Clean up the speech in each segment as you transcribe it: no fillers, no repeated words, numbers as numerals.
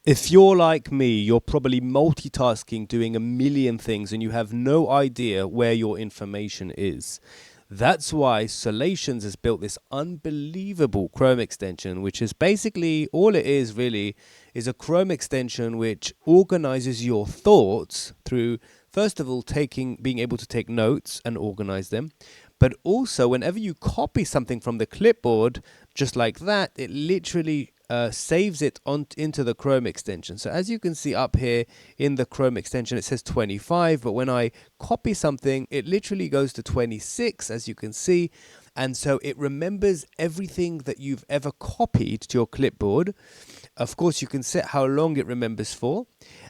If you're like me, you're probably multitasking, doing a million things, and you have no idea where your information is. That's why Solations has built this unbelievable Chrome extension, which is basically all it is really is a Chrome extension which organizes your thoughts through, first of all, being able to take notes and organize them. But also, whenever you copy something from the clipboard, just like that, it literally saves it into the Chrome extension. So as you can see up here in the Chrome extension, it says 25, but when I copy something, it literally goes to 26, as you can see. And so it remembers everything that you've ever copied to your clipboard. Of course, you can set how long it remembers for.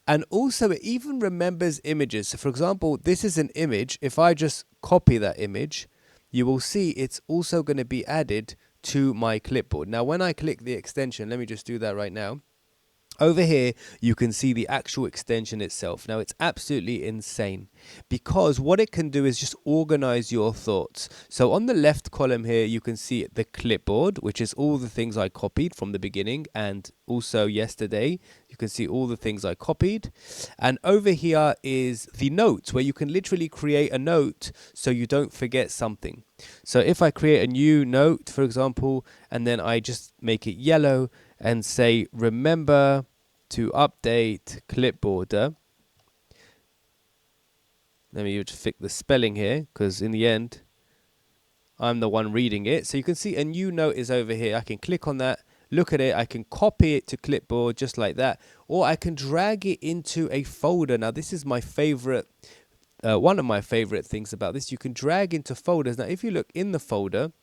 And also, it even remembers images. So for example, this is an image. If I just copy that image, you will see it's also going to be added to my clipboard. Now, when I click the extension, let me just do that right now. Over here, you can see the actual extension itself. Now, it's absolutely insane because what it can do is just organize your thoughts. So on the left column here, you can see the clipboard, which is all the things I copied from the beginning and also yesterday. You can see all the things I copied. And over here is the notes, where you can literally create a note so you don't forget something. So if I create a new note, for example, and then I just make it yellow and say, remember to update Clipboarder. Let me just fix the spelling here, because in the end, I'm the one reading it. So you can see a new note is over here. I can click on that, look at it. I can copy it to Clipboard just like that, or I can drag it into a folder. Now, this is my favorite. One of my favorite things about this, you can drag into folders. Now, if you look in the folder,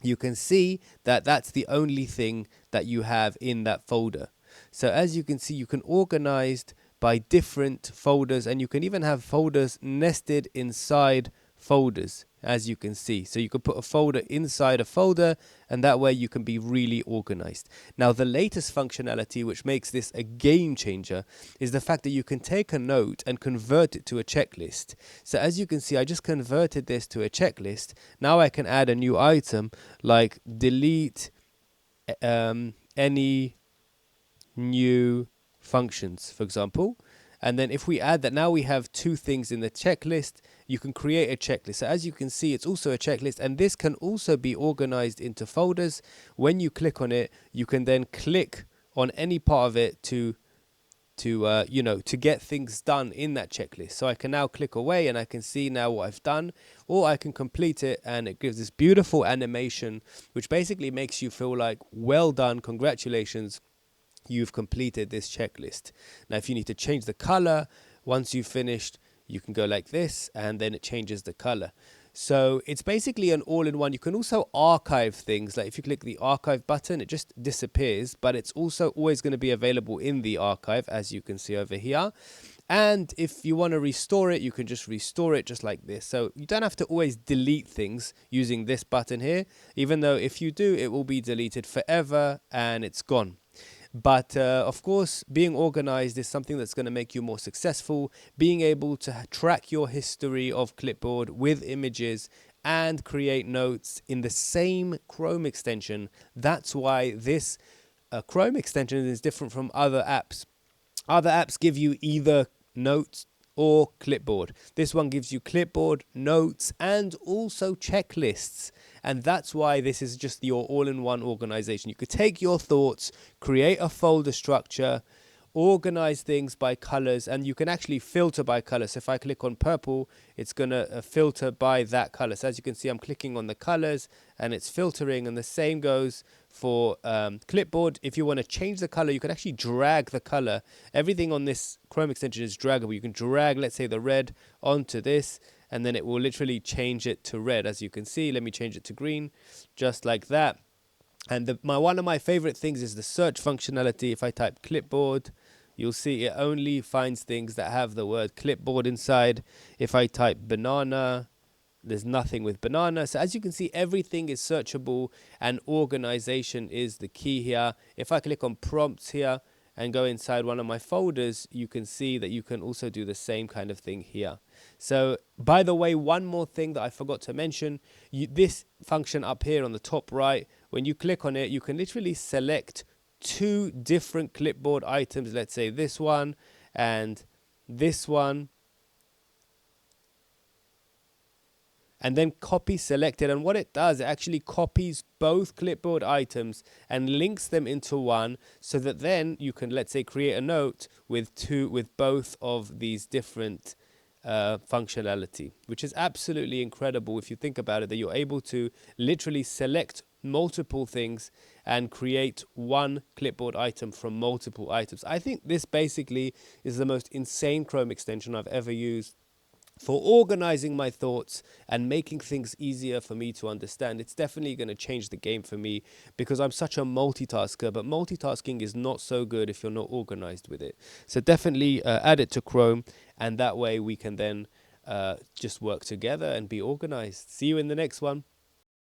you can see that that's the only thing that you have in that folder. So as you can see, you can organize by different folders, and you can even have folders nested inside folders, as you can see. So you can put a folder inside a folder, and that way you can be really organized. Now, the latest functionality, which makes this a game changer, is the fact that you can take a note and convert it to a checklist. So as you can see, I just converted this to a checklist. Now I can add a new item like delete any new functions, for example. And then if we add that, now we have two things in the checklist. You can create a checklist. So as you can see, it's also a checklist, and this can also be organized into folders. When you click on it, you can then click on any part of it to get things done in that checklist. So I can now click away and I can see now what I've done, or I can complete it, and it gives this beautiful animation, which basically makes you feel like, well done, congratulations, you've completed this checklist. Now, if you need to change the color, once you've finished, you can go like this, and then it changes the color. So it's basically an all-in-one. You can also archive things. Like if you click the archive button, it just disappears, but it's also always going to be available in the archive, as you can see over here. And if you want to restore it, you can just restore it just like this. So you don't have to always delete things using this button here, even though if you do, it will be deleted forever and it's gone. But of course, being organized is something that's going to make you more successful. Being able to track your history of Clipboard with images and create notes in the same Chrome extension. That's why this Chrome extension is different from other apps. Other apps give you either notes or Clipboard. This one gives you Clipboard, notes, and also checklists. And that's why this is just your all-in-one organization. You could take your thoughts, create a folder structure, organize things by colors, and you can actually filter by colors. So if I click on purple, it's going to filter by that color. So as you can see, I'm clicking on the colors and it's filtering, and the same goes for Clipboard. If you want to change the color, you can actually drag the color. Everything on this Chrome extension is draggable. You can drag, let's say, the red onto this, and then it will literally change it to red. As you can see, let me change it to green, just like that. And one of my favorite things is the search functionality. If I type clipboard, you'll see it only finds things that have the word clipboard inside. If I type banana, there's nothing with banana. So as you can see, everything is searchable, and organization is the key here. If I click on prompts here and go inside one of my folders, you can see that you can also do the same kind of thing here. So, by the way, one more thing that I forgot to mention, this function up here on the top right, when you click on it, you can literally select two different clipboard items, let's say this one and this one, and then copy selected. And what it does, it actually copies both clipboard items and links them into one, so that then you can, let's say, create a note with both of these different functionality, which is absolutely incredible if you think about it, that you're able to literally select multiple things and create one clipboard item from multiple items. I think this basically is the most insane Chrome extension I've ever used for organizing my thoughts and making things easier for me to understand. It's definitely going to change the game for me, because I'm such a multitasker, but multitasking is not so good if you're not organized with it. So definitely add it to Chrome, and that way we can then just work together and be organized. See you in the next one.